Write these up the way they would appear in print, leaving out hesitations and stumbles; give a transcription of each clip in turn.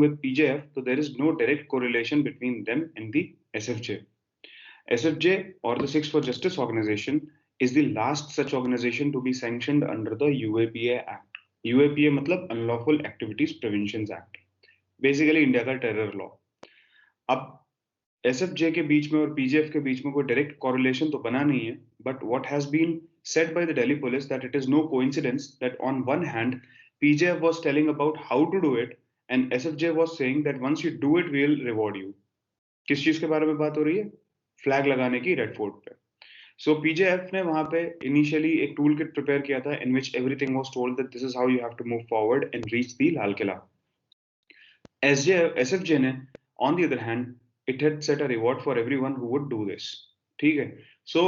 with PJF, so there is no direct correlation between them and the SFJ. SFJ, or the Six for Justice organization, is the last such organization to be sanctioned under the UAPA Act. UAPA मतलब Unlawful Activities Prevention Act, basically India का terror law. अब SFJ के बीच में और पीजेएफ के बीच में कोई direct correlation तो बना नहीं है, but what has been said by the Delhi police that it is no coincidence that on one hand PJF was telling about how to do it and SFJ was saying that once you do it we'll reward you. किस चीज के बारे में बात हो रही है? Flag लगाने की रेड फोर्ट पे. सो पीजेएफ ने वहां पे इनिशियली एक टूल किट प्रिपेयर किया था in which everything was told that this is how you have to move forward and reach the Lal Qila. SFJ ने on the other hand it had set a reward for everyone who would do this. ठीक है. So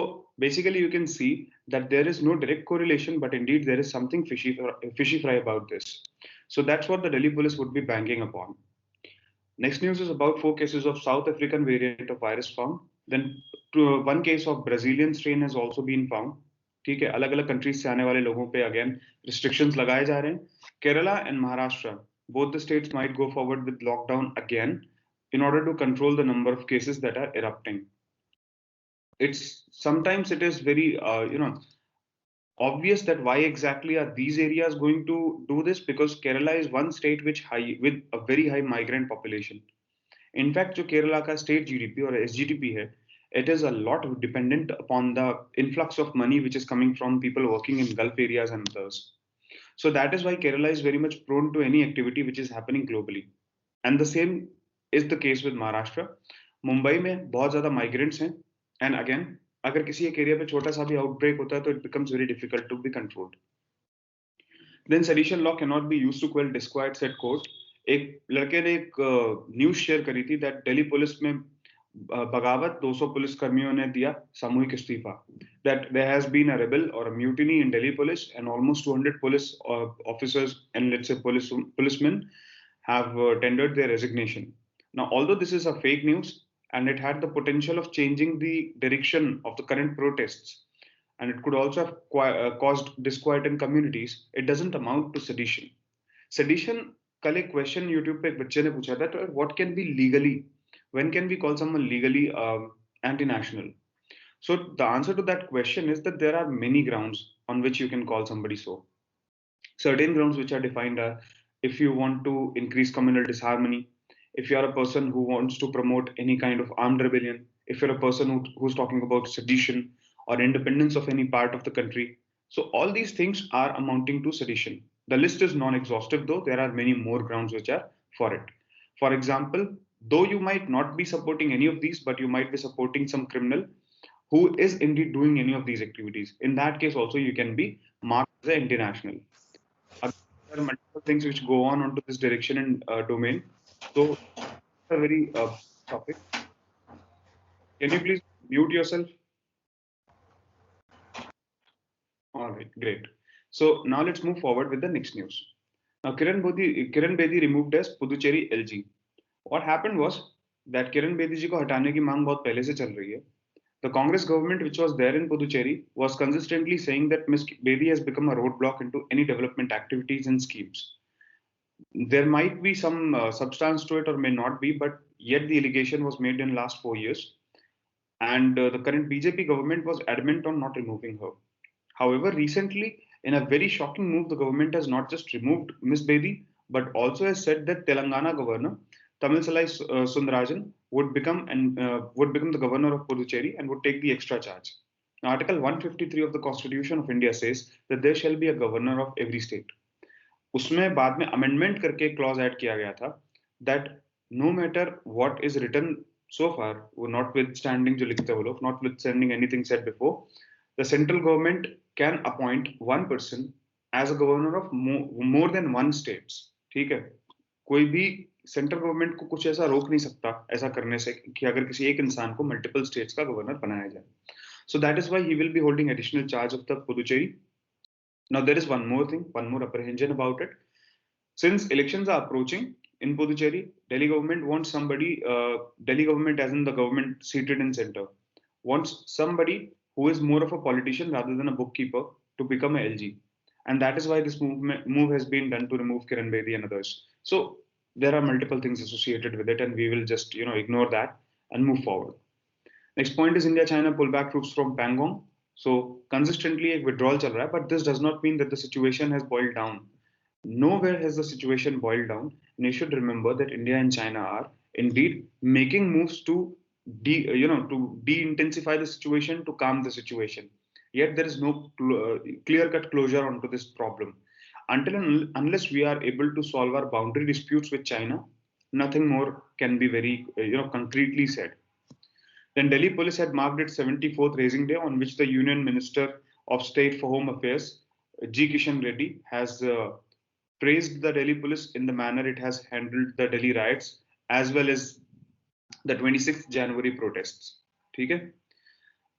basically you can see that there is no direct correlation, but indeed there is something fishy fry about this. So that's what the Delhi police would be banking upon. Next news is about 4 cases of South African variant of virus found. Then one case of Brazilian strain has also been found. ठीक है, अलग अलग countries से आने वाले लोगों पे again restrictions लगाए जा रहे हैं. Kerala and Maharashtra, both the states might go forward with lockdown again in order to control the number of cases that are erupting. It's sometimes it is very obvious that why exactly are these areas going to do this, because Kerala is one state with a very high migrant population. In fact, जो केरला का state GDP और SGDP है, it is a lot dependent upon the influx of money which is coming from people working in Gulf areas and others. So that is why Kerala is very much prone to any activity which is happening globally. And the same is the case with Maharashtra. Mumbai में बहुत ज्यादा migrants हैं, and again अगर किसी एक area पे छोटा सा भी आउटब्रेक होता है तो it becomes very difficult to be controlled. Then sedition law cannot be used to quell disquiet, said court. एक लड़के ने एक न्यूज शेयर करी थी that दिल्ली पुलिस में बगावत 200 पुलिस कर्मियों ने दिया सामूहिक इस्तीफा. That there has been a rebel or a mutiny in Delhi police and almost 200 police officers and let's say policemen have tendered their resignation. Now, although this is a fake news and it had the potential of changing the direction of the current protests, and it could also have caused disquiet in communities, it doesn't amount to sedition. Sedition, कल एक question YouTube पे एक बच्चे ने पूछा था, what can be legally, when can we call someone legally anti-national? So the answer to that question is that there are many grounds on which you can call somebody so. Certain grounds which are defined are if you want to increase communal disharmony, if you are a person who wants to promote any kind of armed rebellion, if you're a person who's talking about sedition or independence of any part of the country. So all these things are amounting to sedition. The list is non-exhaustive though. There are many more grounds which are for it. For example, though you might not be supporting any of these, but you might be supporting some criminal who is indeed doing any of these activities. In that case also you can be marked as an international. There are multiple things which go on onto this direction and domain. So it's a very topic. Can you please mute yourself? All right, great. So now let's move forward with the next news. Now Kiran Bedi removed as Puducherry LG. What happened was that Kiran Bedi ji को हटाने की मांग बहुत पहले से चल रही है. The Congress government which was there in Puducherry was consistently saying that Ms. Bedi has become a roadblock into any development activities and schemes. There might be some substance to it or may not be, but yet the allegation was made in last 4 years. And the current BJP government was adamant on not removing her. However, recently, in a very shocking move, the government has not just removed Ms. Bedi, but also has said that Telangana governor Tamilisai Sundarajan would become the governor of Puducherry and would take the extra charge. Now, Article 153 of the Constitution of India says that there shall be a governor of every state. उसमें बाद में amendment करके clause add किया गया था that no matter what is written so far, notwithstanding जो लिखते हैं वो लोग, notwithstanding anything said before, the central government can appoint one person as a governor of more than one states. ठीक है, कोई भी सेंट्रल गवर्नमेंट को कुछ ऐसा रोक नहीं सकता ऐसा करने से कि अगर किसी एक इंसान को मल्टीपल स्टेट्स का गवर्नर बनाया जाए. So that is why he will be holding additional charge of the Puducherry. Now there is one more thing, one more apprehension about it. Since elections are approaching in Puducherry, Delhi government wants somebody, Delhi government as in the government seated in center, wants somebody who is more of a politician rather than a bookkeeper to become a LG. And that is why this move has been done to remove Kiran Bedi and others. So there are multiple things associated with it, and we will just ignore that and move forward. Next point is India China pull back troops from Pangong. So consistently a withdrawal chal raha hai, but this does not mean that the situation has boiled down. Nowhere has the situation boiled down, and you should remember that India and China are indeed making moves to de-intensify the situation, to calm the situation. Yet there is no clear-cut closure onto this problem. Until and unless we are able to solve our boundary disputes with China, nothing more can be very concretely said. Then Delhi police had marked its 74th Raising Day, on which the Union Minister of State for Home Affairs, G. Kishan Reddy, has praised the Delhi police in the manner it has handled the Delhi riots as well as the 26th January protests. ठीक है?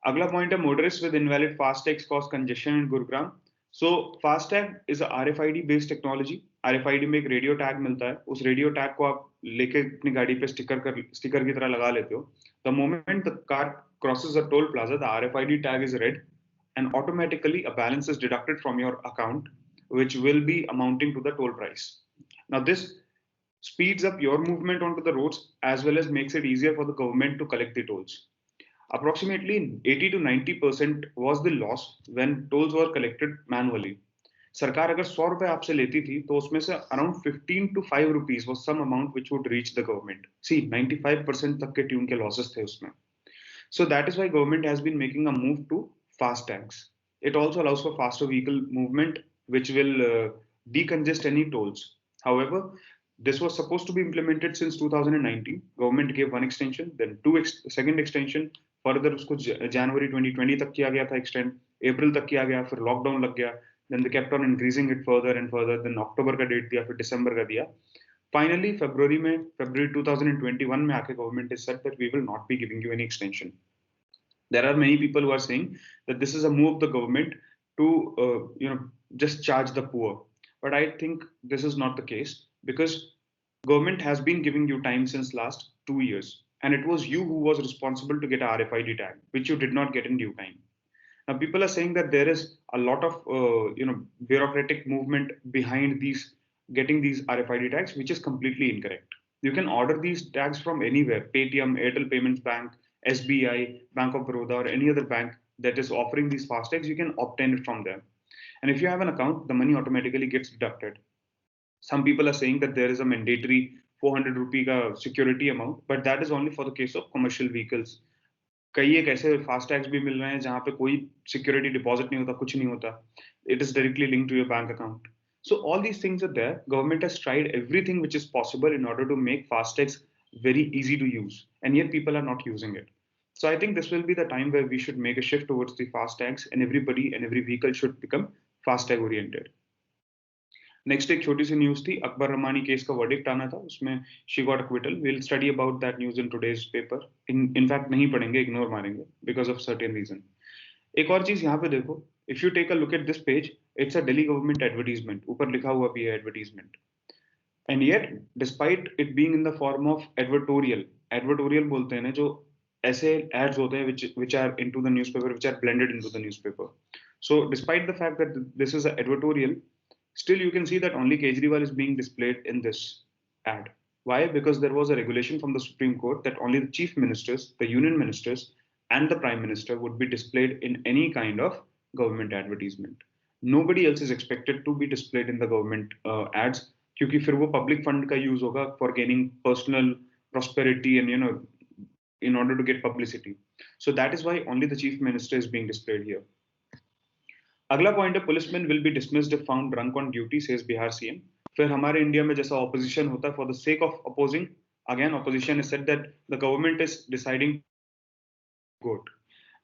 अगला point है motorists with invalid FASTags cause congestion in Gurugram. So FASTag is a RFID based technology. RFID में एक radio tag मिलता है, उस radio tag को आप लेके अपनी गाड़ी पे स्टिकर की तरह लगा लेते हो. The moment the car crosses a toll plaza, the RFID tag is read and automatically a balance is deducted from your account, which will be amounting to the toll price. Now this speeds up your movement onto the roads as well as makes it easier for the government to collect the tolls. Approximately 80 to 90% was the loss when tolls were collected manually. सरकार अगर 100 रुपए आपसे लेती थी तो उसमें से around 15 to 5 rupees was some amount which would reach the government. See, 95% तक के ट्यून के losses थे उसमें. So that is why government has been making a move to fast tags. It also allows for faster vehicle movement, which will decongest any tolls. However, this was supposed to be implemented since 2019. Government gave one extension, then second extension. Further उसको January 2020 तक किया गया था extend, April तक किया गया, फिर lockdown लग गया, then they kept on increasing it further and further, then October का date दिया, फिर December का दिया. Finally, February 2021 में आके government has said that we will not be giving you any extension. There are many people who are saying that this is a move of the government to just charge the poor, but I think this is not the case, because government has been giving you time since last 2 years, and it was you who was responsible to get a RFID tag, which you did not get in due time. Now people are saying that there is a lot of bureaucratic movement behind getting these RFID tags, which is completely incorrect. You can order these tags from anywhere: Paytm, Airtel Payments Bank, SBI, Bank of Baroda, or any other bank that is offering these fast tags. You can obtain it from them, and if you have an account, the money automatically gets deducted. Some people are saying that there is a mandatory 400 rupee ka security amount, but that is only for the case of commercial vehicles. कई एक ऐसे fast tags भी मिल रहे हैं जहां पे कोई security deposit नहीं होता, कुछ नहीं होता. It is directly linked to your bank account. So all these things are there. Government has tried everything which is possible in order to make fast tags very easy to use, and yet people are not using it. So I think this will be the time where we should make a shift towards the fast tags, and everybody and every vehicle should become fast tag oriented. Next एक छोटी सी news थी, Akbar Ramani case का verdict आना था, उसमें she got acquittal. We will study about that news in today's paper. In fact नहीं पढ़ेंगे, इग्नोर मारेंगे बिकॉज ऑफ सर्टेन रीजन. एक और चीज यहाँ पे देखो, if you take a look at this page, it's a Delhi government advertisement. ऊपर लिखा हुआ भी है advertisement, and yet despite it being in the form of advertorial बोलते हैं ना, जो ऐसे एड्स होते हैं which are into the newspaper, which are blended into the newspaper. So despite the fact that this is an advertorial, still you can see that only Kejriwal is being displayed in this ad. Why? Because there was a regulation from the Supreme Court that only the chief ministers, the union ministers, and the prime minister would be displayed in any kind of government advertisement. Nobody else is expected to be displayed in the government ads, क्योंकि फिर वो public fund का use होगा for gaining personal prosperity and in order to get publicity. So that is why only the chief minister is being displayed here. अगला point है, policeman will be dismissed if found drunk on duty, says Bihar CM. फिर हमारे India में जैसा opposition होता है, for the sake of opposing, again opposition is said that the government is deciding good.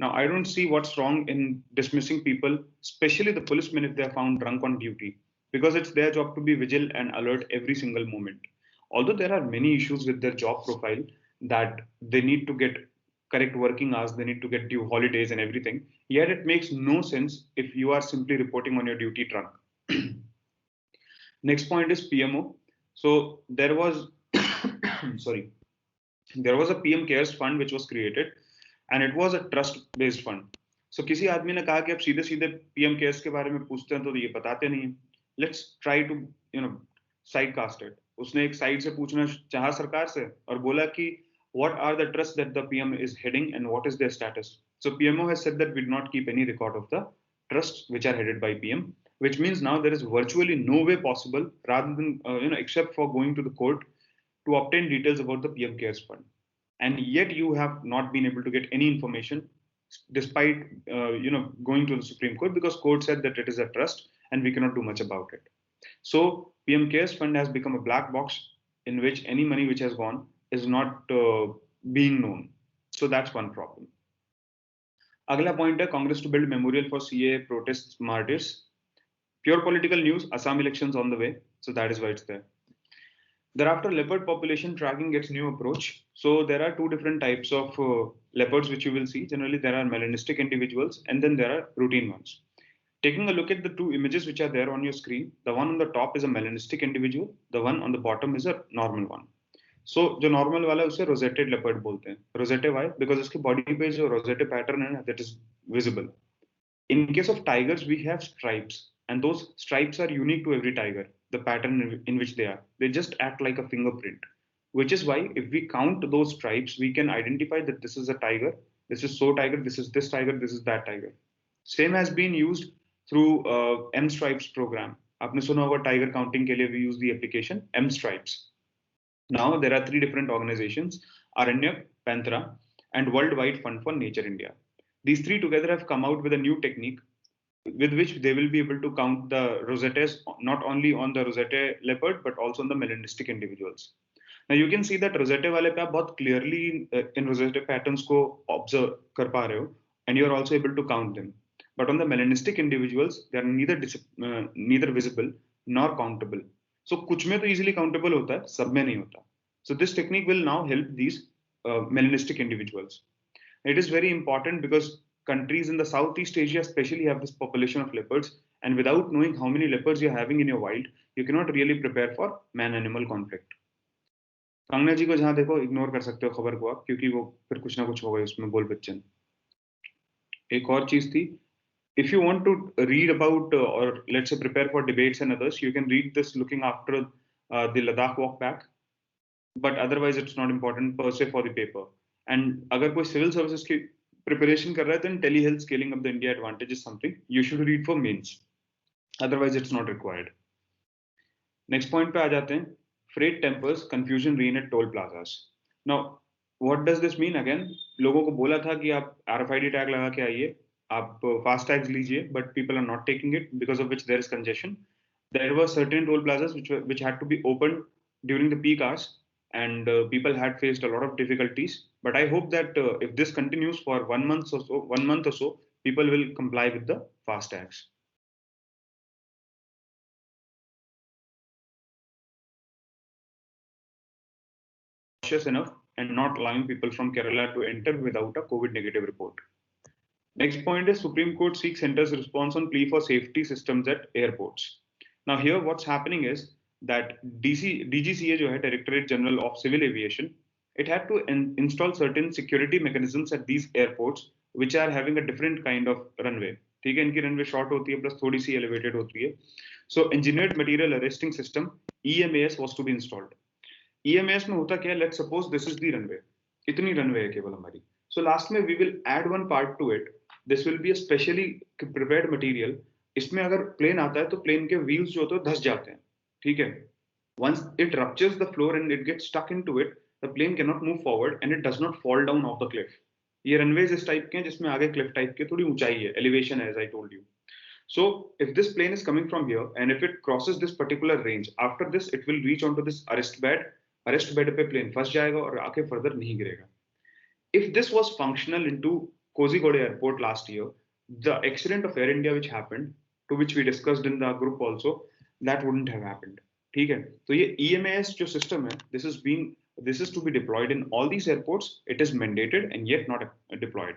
Now I don't see what's wrong in dismissing people, especially the policemen, if they are found drunk on duty, because it's their job to be vigilant and alert every single moment. Although there are many issues with their job profile, that they need to get correct working hours, they need to get due holidays and everything, yet it makes no sense if you are simply reporting on your duty drunk. Next point is PMO. So there was there was a PM cares fund which was created, and it was a trust based fund. So किसी आदमी ने कहा कि अब सीधे सीधे PM cares के बारे में पूछते हैं तो ये बताते नहीं हैं. Let's try to side cast it. उसने एक साइड से पूछना चाहा सरकार से और बोला कि what are the trusts that the PM is heading and what is their status. So PMO has said that we do not keep any record of the trusts which are headed by PM, which means now there is virtually no way possible rather than except for going to the court to obtain details about the PM Cares Fund. And yet you have not been able to get any information despite going to the Supreme Court, because court said that it is a trust and we cannot do much about it. So PM Cares Fund has become a black box in which any money which has gone is not being known. So that's one problem. अगला point है Congress to build memorial for CA protest martyrs. Pure political news, Assam elections on the way, so that is why it's there. Thereafter, leopard population tracking gets new approach. So there are two different types of leopards which you will see. Generally, there are melanistic individuals and then there are routine ones. Taking a look at the two images which are there on your screen, the one on the top is a melanistic individual, the one on the bottom is a normal one. So जो normal वाला है उसे rosetted leopard बोलते हैं. Rosette why? Because इसके body पे जो rosette pattern है ना, that is visible. In case of tigers, we have stripes, and those stripes are unique to every tiger. The pattern in which they just act like a fingerprint. Which is why if we count those stripes, we can identify that this is a tiger, this is so tiger, this is this tiger, this is that tiger. Same has been used through M Stripes program. आपने सुना होगा tiger counting के लिए we use the application M Stripes. Now there are three different organizations: Aranyak, Panthera, and Worldwide Fund for Nature India. These three together have come out with a new technique with which they will be able to count the rosettes not only on the rosette leopard but also on the melanistic individuals. Now you can see that rosette wale pe aap bahut clearly in rosette patterns ko observe kar pa rahe ho, and you are also able to count them. But on the melanistic individuals, they are neither visible nor countable. So कुछ में तो easily countable होता है, सब में नहीं होता. So this technique will now help these melanistic individuals. It is very important because countries in the Southeast Asia especially have this population of leopards, and without knowing how many leopards you're having in your wild, you cannot really prepare for man-animal conflict. Kangana जी को जहां देखो ignore कर सकते हो खबर को आप, क्योंकि वो फिर कुछ ना कुछ होगा उसमें बोल बच्चन. एक और चीज थी, if you want to read about or let's say prepare for debates and others, you can read this looking after the Ladakh walk back, but otherwise it's not important per se for the paper. And अगर कोई civil services की preparation कर रहा है, then telehealth scaling up the India advantage is something you should read for mains. Otherwise it's not required. Next point पे आ जाते हैं, freight tempers confusion reign at toll plazas. Now what does this mean? Again, लोगों को बोला था कि आप RFID tag लगा के आइए, आप fast tags लीजिए, but people are not taking it, because of which there is congestion. There were certain toll plazas which had to be opened during the peak hours, and people had faced a lot of difficulties. But I hope that if this continues for 1 month or so, people will comply with the fast tags. Cautious enough and not allowing people from Kerala to enter without a COVID negative report. Next point is Supreme Court seeks center's response on plea for safety systems at airports. Now here what's happening is that DGCA, जो है Directorate General of Civil Aviation, it had to install certain security mechanisms at these airports which are having a different kind of runway. ठीक है, इनकी runway short होती है plus थोड़ी सी elevated होती है. So engineered material arresting system EMAS was to be installed. EMAS में होता क्या है? Let's suppose this is the runway. इतनी runway है केवल हमारी. So last में we will add one part to it. This will be a specially prepared material. इसमें अगर plane आता है तो plane के wheels जो होते हैं धस जाते हैं. ठीक है. Once it ruptures the floor and it gets stuck into it, the plane cannot move forward and it does not fall down off the cliff. ये runways इस type के हैं जिसमें आगे cliff type के थोड़ी ऊंचाई है, elevation है, as I told you. So if this plane is coming from here and if it crosses this particular range, after this it will reach onto this arrest bed. Arrest bed पे plane फंस जाएगा और आके further नहीं गिरेगा. If this was functional into Kozhikode Airport last year, the accident of Air India which happened, to which we discussed in the group also, that wouldn't have happened. ठीक है, तो ये EMAS जो system है, this is to be deployed in all these airports. It is mandated and yet not deployed.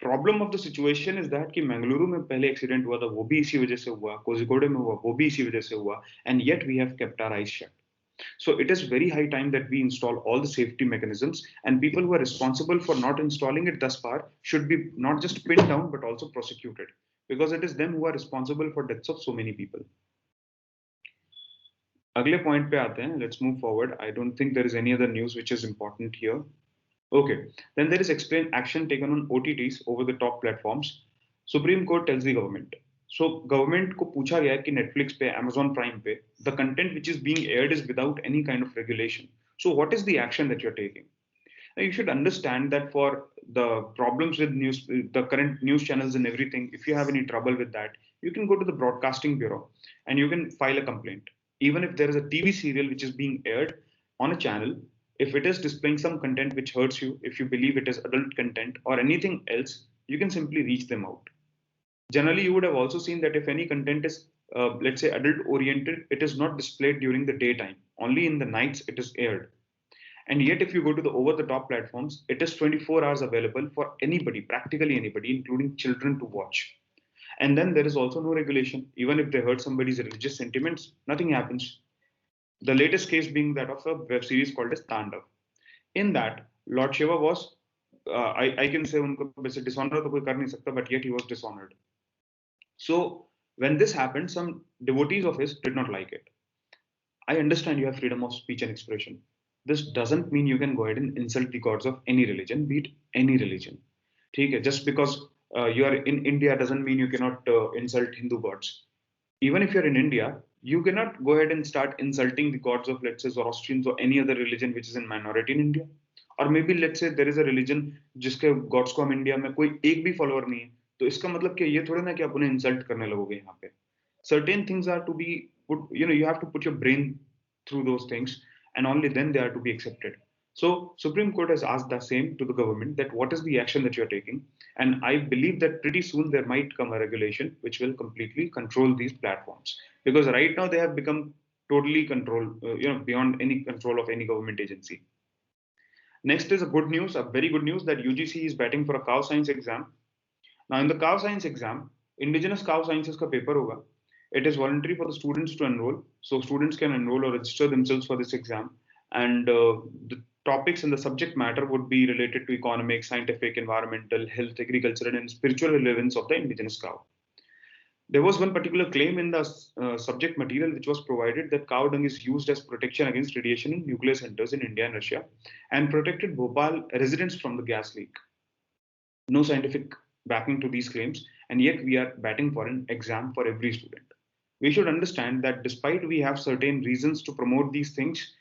Problem of the situation is that कि मंगलुरु में पहले accident हुआ था, वो भी इसी वजह से हुआ, कोझिकोडे में हुआ, वो भी इसी वजह से हुआ, and yet we have kept our eyes shut. So it is very high time that we install all the safety mechanisms, and people who are responsible for not installing it thus far should be not just pinned down but also prosecuted, because it is them who are responsible for deaths of so many people. अगले point पे आते हैं. Let's move forward. I don't think there is any other news which is important here. Okay, then there is explain action taken on OTTs over the top platforms. Supreme Court tells the government. So government को पूछा गया है कि Netflix पे, Amazon Prime पे, the content which is being aired is without any kind of regulation. So what is the action that you're taking? Now, you should understand that for the problems with news, the current news channels and everything, if you have any trouble with that, you can go to the Broadcasting Bureau and you can file a complaint. Even if there is a TV serial which is being aired on a channel, if it is displaying some content which hurts you, if you believe it is adult content or anything else, you can simply reach them out. Generally, you would have also seen that if any content is, let's say, adult oriented, it is not displayed during the daytime. Only in the nights it is aired. And yet, if you go to the over the top platforms, it is 24 hours available for anybody, practically anybody, including children, to watch. And then there is also no regulation. Even if they hurt somebody's religious sentiments, nothing happens. The latest case being that of a web series called as Tandav. In that, Lord Shiva was, I can say, उनको वैसे dishonor तो कोई कर नहीं सकता, but yet he was dishonored. So when this happened, some devotees of his did not like it. I understand you have freedom of speech and expression. This doesn't mean you can go ahead and insult the gods of any religion, be it any religion. ठीक है, just because you are in India doesn't mean you cannot insult Hindu gods. Even if you're in India, you cannot go ahead and start insulting the gods of, let's say, Zoroastrians or any other religion which is in minority in India. Or maybe let's say there is a religion जिसके gods को हम India में कोई एक भी follower नहीं है, तो इसका मतलब क्या, ये थोड़ा ना कि आप उन्हें insult करने लगोगे यहाँ पे. Certain things are to be put, you have to put your brain through those things, and only then they are to be accepted. So Supreme Court has asked the same to the government, that what is the action that you're taking, and I believe that pretty soon there might come a regulation which will completely control these platforms, because right now they have become totally control, beyond any control of any government agency. Next is a good news, a very good news, that UGC is batting for a cow science exam. Now in the cow science exam, indigenous cow sciences ka paper hoga. It is voluntary for the students to enroll. So students can enroll or register themselves for this exam. And the topics and the subject matter would be related to economic, scientific, environmental, health, agricultural, and spiritual relevance of the indigenous cow. There was one particular claim in the subject material which was provided, that cow dung is used as protection against radiation in nuclear centers in India and Russia and protected Bhopal residents from the gas leak. No scientific backing to these claims, and yet we are batting for an exam for every student. We should understand that despite we have certain reasons to promote these things,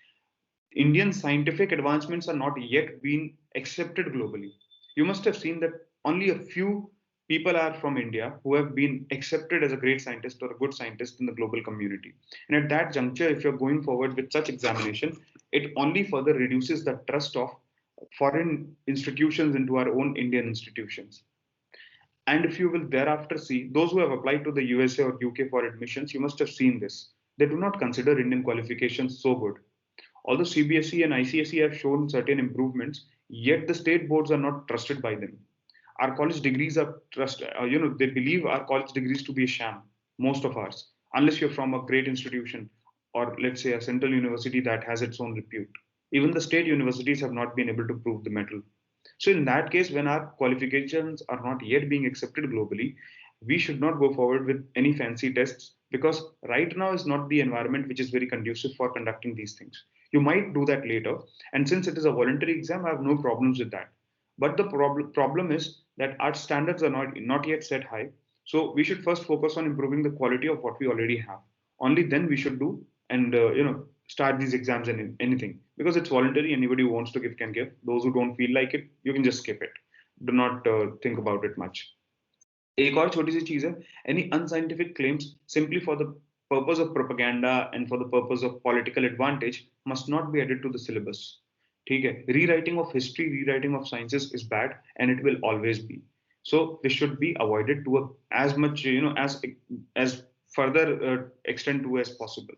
Indian scientific advancements are not yet being accepted globally. You must have seen that only a few people are from India who have been accepted as a great scientist or a good scientist in the global community. And at that juncture, if you're going forward with such examination, it only further reduces the trust of foreign institutions into our own Indian institutions. And if you will thereafter see those who have applied to the USA or UK for admissions, you must have seen this. They do not consider Indian qualifications so good. Although CBSE and ICSE have shown certain improvements, yet the state boards are not trusted by them. Our college degrees are they believe our college degrees to be a sham, most of ours, unless you're from a great institution or let's say a central university that has its own repute. Even the state universities have not been able to prove the metal. So in that case, when our qualifications are not yet being accepted globally, we should not go forward with any fancy tests, because right now is not the environment which is very conducive for conducting these things. You might do that later, and since it is a voluntary exam, I have no problems with that. But the problem is that our standards are not yet set high. So we should first focus on improving the quality of what we already have. Only then we should do and start these exams and anything, because it's voluntary. Anybody who wants to give can give. Those who don't feel like it, you can just skip it. Do not think about it much. एक और छोटी सी चीज है, any unscientific claims simply for the purpose of propaganda and for the purpose of political advantage must not be added to the syllabus. ठीक है, rewriting of history, rewriting of sciences is bad, and it will always be. So this should be avoided to as much as further extent to as possible.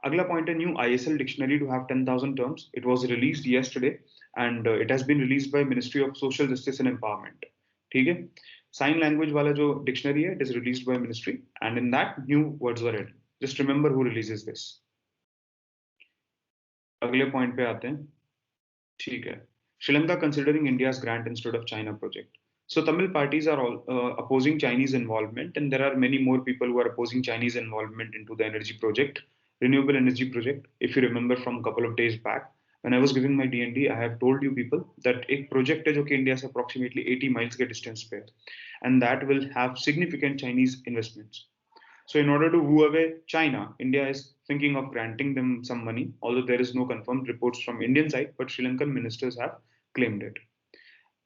अगला point, a new ISL dictionary to have 10,000 terms. It was released yesterday, and it has been released by Ministry of Social Justice and Empowerment. ठीक है, sign language वाला जो dictionary है, it is released by ministry, and in that new words were added. Just remember who releases this. अगले point पे आते हैं. ठीक है, Sri Lanka considering India's grant instead of China project. So Tamil parties are all opposing Chinese involvement, and there are many more people who are opposing Chinese involvement into the energy project. renewable energy project. If you remember from a couple of days back, when I was giving my D&D, I have told you people that एक project है जो कि India से approximately 80 miles के distance पे है, and that will have significant Chinese investments. So in order to woo away China, India is thinking of granting them some money, although there is no confirmed reports from Indian side, but Sri Lankan ministers have claimed it.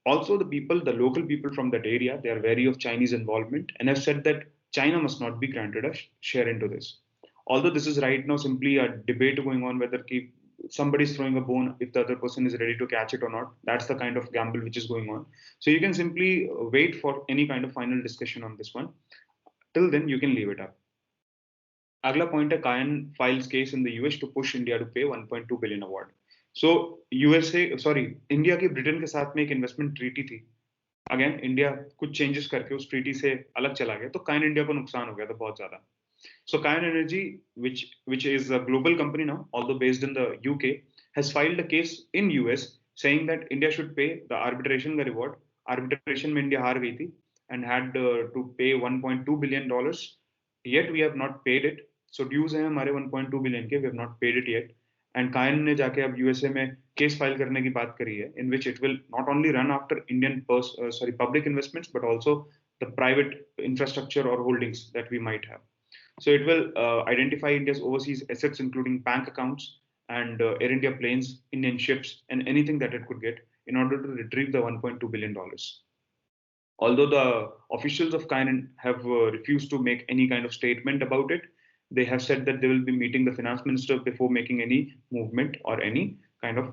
Also, the local people from that area, they are wary of Chinese involvement and have said that China must not be granted a share into this. Although this is right now simply a debate going on whether somebody is throwing a bone if the other person is ready to catch it or not. That's the kind of gamble which is going on. So you can simply wait for any kind of final discussion on this one. Till then, you can leave it up. अगला point है Cairn files case in the US to push India to pay 1.2 billion award. So India की Britain के साथ में एक investment treaty थी. Again India कुछ changes करके उस ट्रीटी से अलग चला गया, तो कायन इंडिया को नुकसान हो गया था बहुत ज्यादा. सो कायन energy which is a global company now, although based in the UK, has filed a case in US saying that India should pay the arbitration का reward. Arbitration में इंडिया हार गई थी and had to pay 1.2 billion dollars. Yet we have not paid it. So dues हैं हमारे 1.2 billion के, we have not paid it yet. And कायन ने जाके अब यूएसए में केस फाइल करने की बात करी है, in which it will not only run after Indian public investments, but also the private infrastructure or holdings that we might have. So it will identify India's overseas assets, including bank accounts and Air India planes, Indian ships, and anything that it could get in order to retrieve the $1.2 billion. Although the officials of Canon have refused to make any kind of statement about it, they have said that they will be meeting the finance minister before making any movement or any kind of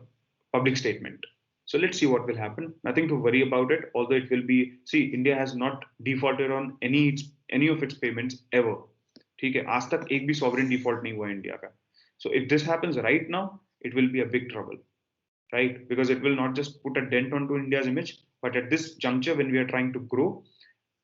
public statement. So let's see what will happen. Nothing to worry about it, although it will be, see, India has not defaulted on any of its payments ever. ठीक है, आज तक एक भी sovereign default नहीं हुआ India का. So if this happens right now, it will be a big trouble, right? Because it will not just put a dent onto India's image, but at this juncture when we are trying to grow,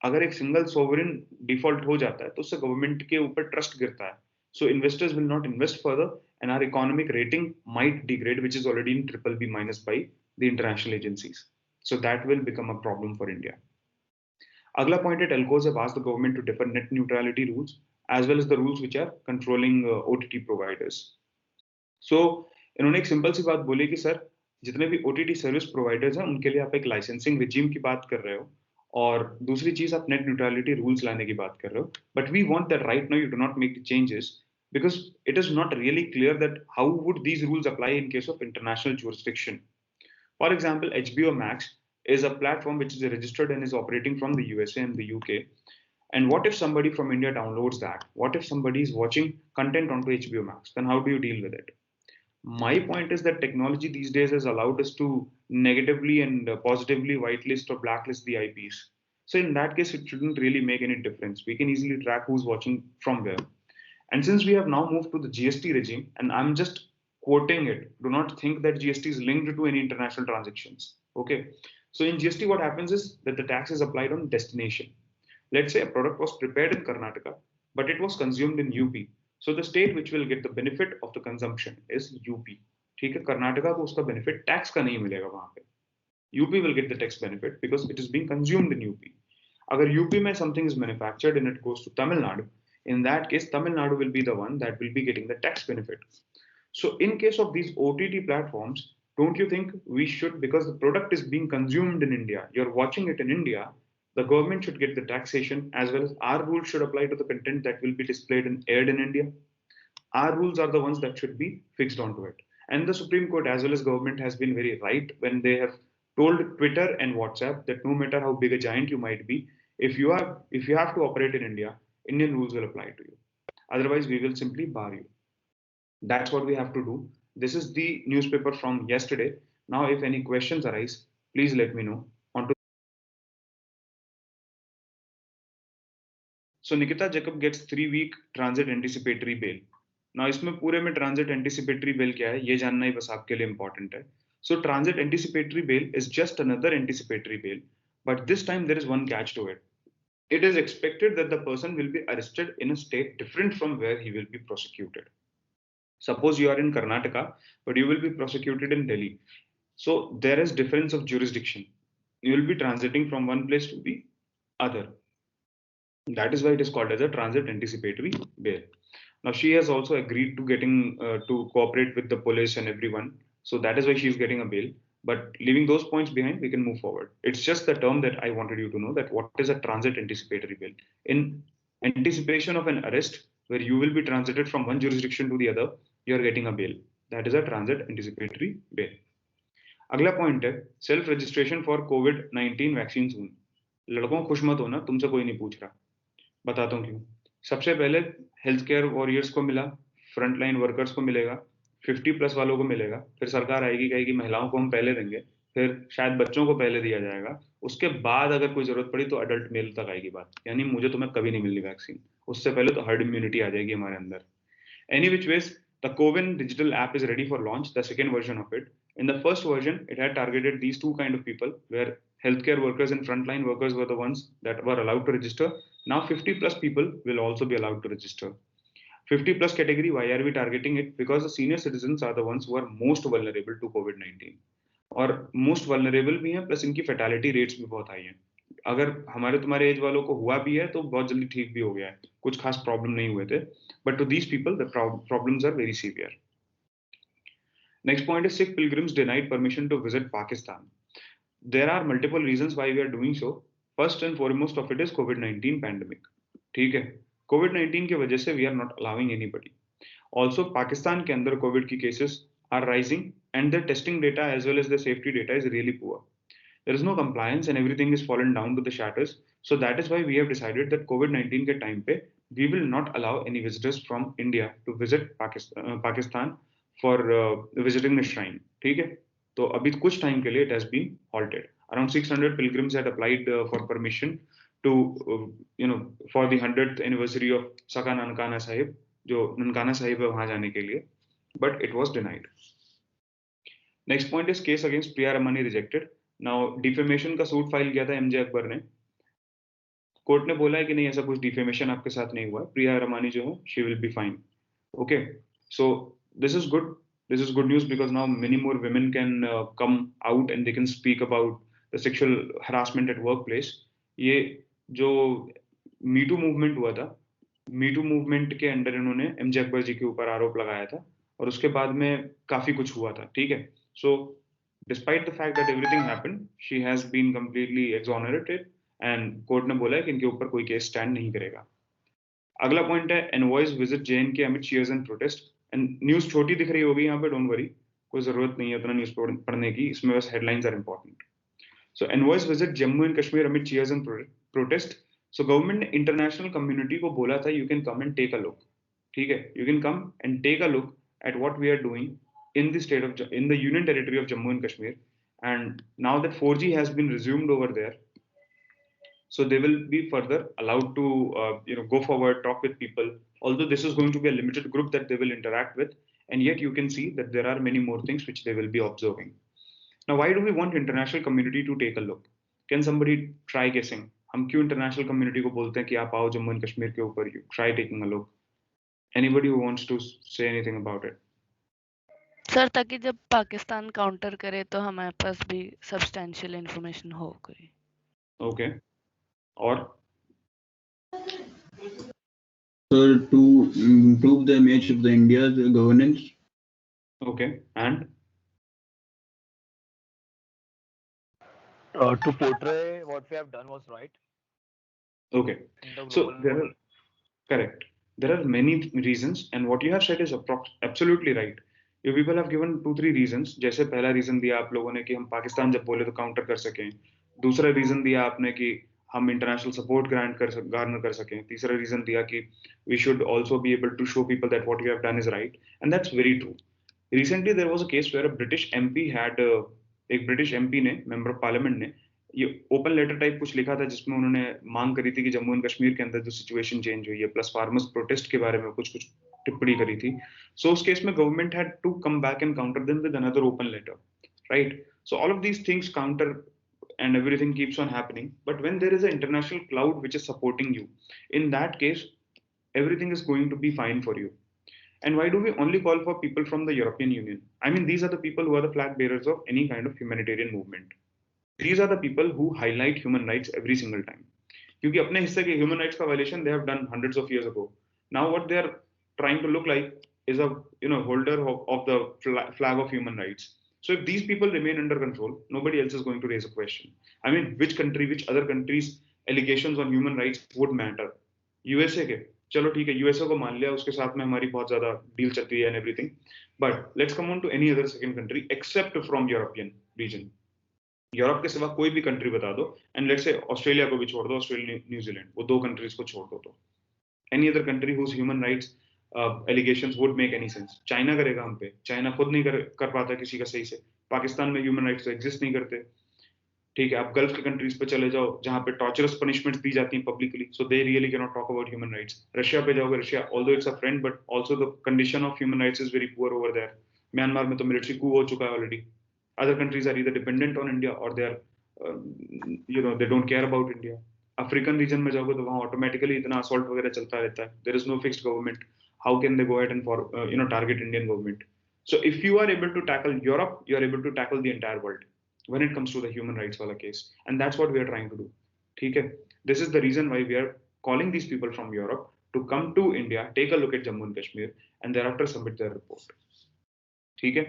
अगर एक single sovereign default हो जाता है तो उससे government के ऊपर trust गिरता है. So investors will not invest further, and our economic rating might degrade, which is already in BBB minus by the international agencies. So that will become a problem for India. अगला point है, telcos have asked the government to defer net neutrality rules as well as the rules which are controlling OTT providers. So इन्होंने एक simple सी बात बोली कि sir जितने भी OTT service providers हैं उनके लिए आप एक लाइसेंसिंग रिजीम की बात कर रहे हो, और दूसरी चीज आप नेट न्यूट्रलिटी रूल्स लाने की बात कर रहे हो, but we want that right now you do not make the changes because it is not really clear that how would these rules apply in case of international jurisdiction. For example, HBO Max is a platform which is registered and is operating from the USA and the UK. And what if somebody from India downloads that? What if somebody is watching content onto HBO Max? Then how do you deal with it? My point is that technology these days has allowed us to negatively and positively whitelist or blacklist the IPs. So in that case, it shouldn't really make any difference. We can easily track who's watching from where. And since we have now moved to the GST regime, and I'm just quoting it, do not think that GST is linked to any international transactions. Okay. So in GST, what happens is that the tax is applied on destination. Let's say a product was prepared in Karnataka, but it was consumed in UP. So the state which will get the benefit of the consumption is UP. ठीक है, कर्नाटका को उसका benefit tax का नहीं मिलेगा वहां पे. UP will get the tax benefit because it is being consumed in UP. अगर UP में something is manufactured and it goes to Tamil Nadu, in that case, Tamil Nadu will be the one that will be getting the tax benefit. So in case of these OTT platforms, don't you think we should, because the product is being consumed in India, you're watching it in India, the government should get the taxation as well as our rules should apply to the content that will be displayed and aired in India. Our rules are the ones that should be fixed onto it. And the Supreme Court as well as government has been very right when they have told Twitter and WhatsApp that no matter how big a giant you might be, if you have to operate in India, Indian rules will apply to you. Otherwise, we will simply bar you. That's what we have to do. This is the newspaper from yesterday. Now, if any questions arise, please let me know. So Nikita Jacob gets 3-week transit anticipatory bail. Now इसमें पूरे में transit anticipatory bail क्या है ये जानना ही बस आपके लिए important है. So transit anticipatory bail is just another anticipatory bail, but this time there is one catch to it. It is expected that the person will be arrested in a state different from where he will be prosecuted. Suppose you are in Karnataka, but you will be prosecuted in Delhi. So there is difference of jurisdiction. You will be transiting from one place to the other. That is why it is called as a transit anticipatory bail. Now she has also agreed to getting to cooperate with the police and everyone. So that is why she is getting a bail. But leaving those points behind, we can move forward. It's just the term that I wanted you to know, that what is a transit anticipatory bail. In anticipation of an arrest where you will be transited from one jurisdiction to the other, you are getting a bail. That is a transit anticipatory bail. अगला point है self registration for कोविड-19 vaccine soon. लड़कों खुश मत होना, तुमसे कोई नहीं पूछ रहा। बताता हूँ क्यों। सबसे पहले हेल्थ केयर वॉरियर्स को मिला, फ्रंट लाइन वर्कर्स को मिलेगा, 50+ वालों को मिलेगा, फिर सरकार आएगी कहेगी महिलाओं को हम पहले देंगे, फिर शायद बच्चों को पहले दिया जाएगा, उसके बाद अगर कोई जरूरत पड़ी तो अडल्ट मेल तक आएगी बात। यानी मुझे तुम्हें कभी नहीं मिलनी वैक्सीन, उससे पहले तो हर्ड इम्यूनिटी आ जाएगी हमारे अंदर। Any which ways, the CoWIN digital app is ready for launch, the second version of it. In the first version, it had targeted these two kind of people, where healthcare workers and frontline workers were the ones that were allowed to register. Now 50+ people will also be allowed to register. 50+ category, why are we targeting it? Because the senior citizens are the ones who are most vulnerable to COVID-19. और most vulnerable भी हैं, plus इनकी fatality rates भी बहुत high हैं। अगर हमारे तुम्हारे एज वालों को हुआ भी है तो बहुत जल्दी ठीक भी हो गया है, कुछ खास प्रॉब्लम नहीं हुए थे, but to these people the problems are very severe. Next point is Sikh pilgrims denied permission to visit Pakistan. There are multiple reasons why we are doing so. First and foremost of it is कोविड-19 pandemic. ठीक है, कोविड-19 की वजह से we are not allowing anybody. Also Pakistan के अंदर covid की cases are rising and their testing data as well as the safety data is really poor. There is no compliance and everything is fallen down to the shatters. So that is why we have decided that COVID-19 के time पे we will not allow any visitors from India to visit Pakistan for visiting the shrine. ठीक है, तो अभी कुछ time के लिए it has been halted. Around 600 pilgrims had applied for permission to for the 100th anniversary of Saka Nankana Sahib, जो ननकाना साहिब है वहां जाने के लिए, but it was denied. Next point is case against Priya Ramani rejected. Now defamation का suit file किया था MJ Akbar ने। कोर्ट ने बोला है कि नहीं, ऐसा कुछ डिफेमेशन आपके साथ नहीं हुआ, प्रिया रमानी जो है she will be fine. Okay, so this is good, this is good news because now many more women can come out and they can speak about the sexual harassment at workplace. ये जो me too movement हुआ था, me too movement के under इन्होंने MJ Akbar जी के ऊपर आरोप लगाया था और उसके बाद में काफी कुछ हुआ था। ठीक है, so despite the fact that everything happened, she has been completely exonerated and court ने बोला है कि इनके ऊपर कोई केस स्टैंड नहीं करेगा। अगला पॉइंट है envoys visit JNK amid cheers and protest। And news छोटी दिख रही होगी यहाँ पे, डोंट वरी, कोई जरूरत नहीं है उतना न्यूज पढ़ने की, इसमें बस headlines are important. So envoys visit Jammu and Kashmir amid cheers and protest। So government ने इंटरनेशनल कम्युनिटी को बोला था you can come and take a look. ठीक है, you can come and take a look at what we are doing in the Union Territory of Jammu and Kashmir. And now that 4G has been resumed over there, so they will be further allowed to go forward, talk with people. Although this is going to be a limited group that they will interact with, and yet you can see that there are many more things which they will be observing. Now, why do we want international community to take a look? Can somebody try guessing? हम क्यों international community को बोलते हैं कि आप आओ Jammu and Kashmir के ऊपर, you try taking a look? Anybody who wants to say anything about it? Sir, ताकि जब पाकिस्तान काउंटर करे तो हमारे पास भी सब्सटेंशियल इंफॉर्मेशन हो कोई। Okay. Or So to improve the image of the India's governance. okay, and to portray what we have done was right. okay, so there are correct. There are many reasons, and what you have said is absolutely right. You people have given 2-3 reasons. जैसे पहला reason दिया आप लोगों ने कि हम पाकिस्तान जब बोले तो काउंटर कर सकें। दूसरा रीजन दिया आपने कि हम इंटरनेशनल सपोर्ट गार्नर कर सकें। तीसरा रीजन दिया कि we should also be able to show people that what we have done is right, and that's very true. Recently there was a case where a British MP had एक British MP ने, member of parliament ने, ये open letter type कुछ लिखा था जिसमें उन्होंने मांग करी थी कि जम्मू एंड कश्मीर के अंदर जो सिचुएशन चेंज हुई है प्लस फार्मर्स प्रोटेस्ट के बारे में कुछ कुछ टिप्पणी करी थी। सो उस केस में government had to come back and counter them with another open letter, right? So all of these things counter and everything keeps on happening, but when there is an international cloud which is supporting you, in that case everything is going to be fine for you. And why do we only call for people from the European Union? I mean, these are the people who are the flag bearers of any kind of humanitarian movement. These are the people who highlight human rights every single time. क्योंकि अपने हिस्से के human rights का violation they have done hundreds of years ago. Now what they are trying to look like is a holder of the flag of human rights. So if these people remain under control, nobody else is going to raise a question. I mean, which other countries allegations on human rights would matter? USA के, चलो ठीक है, USA को मान लिया, उसके साथ में हमारी बहुत ज्यादा डील चलती है and everything, but let's come on to any other second country except from European region. Europe के सिवा कोई भी कंट्री बता दो, एंड लेट्स से ऑस्ट्रेलिया को भी छोड़ दो, ऑस्ट्रेलिया न्यूजीलैंड, वो दो कंट्रीज को छोड़ दो, तो any other country whose human rights allegations would make any sense. China करेगा हम पे, चाइना खुद नहीं कर पाता किसी का सही से. पाकिस्तान में ह्यूमन राइट्स तो एग्जिस्ट नहीं करते. ठीक है, आप गल्फ के कंट्रीज पे चले जाओ जहां पे टॉर्चरस पनिशमेंट्स दी जाती हैं publicly, so they really can not talk about human rights. Russia पे जाओगे, Russia although it's a friend but also the condition of human rights is very poor over there. Myanmar में तो military coup हो चुका है already. Other countries are either dependent on India और they are they don't care about India. African region में जाओगे तो वहां ऑटोमेटिकली इतना असॉल्ट वगैरह चलता रहता है. There is no fixed government. How can they go ahead and target Indian government? So if you are able to tackle Europe, you are able to tackle the entire world when it comes to the human rights wala case, and that's what we are trying to do. ठीक है, this is the reason why we are calling these people from Europe to come to India, take a look at Jammu and Kashmir, and thereafter submit their report. ठीक है,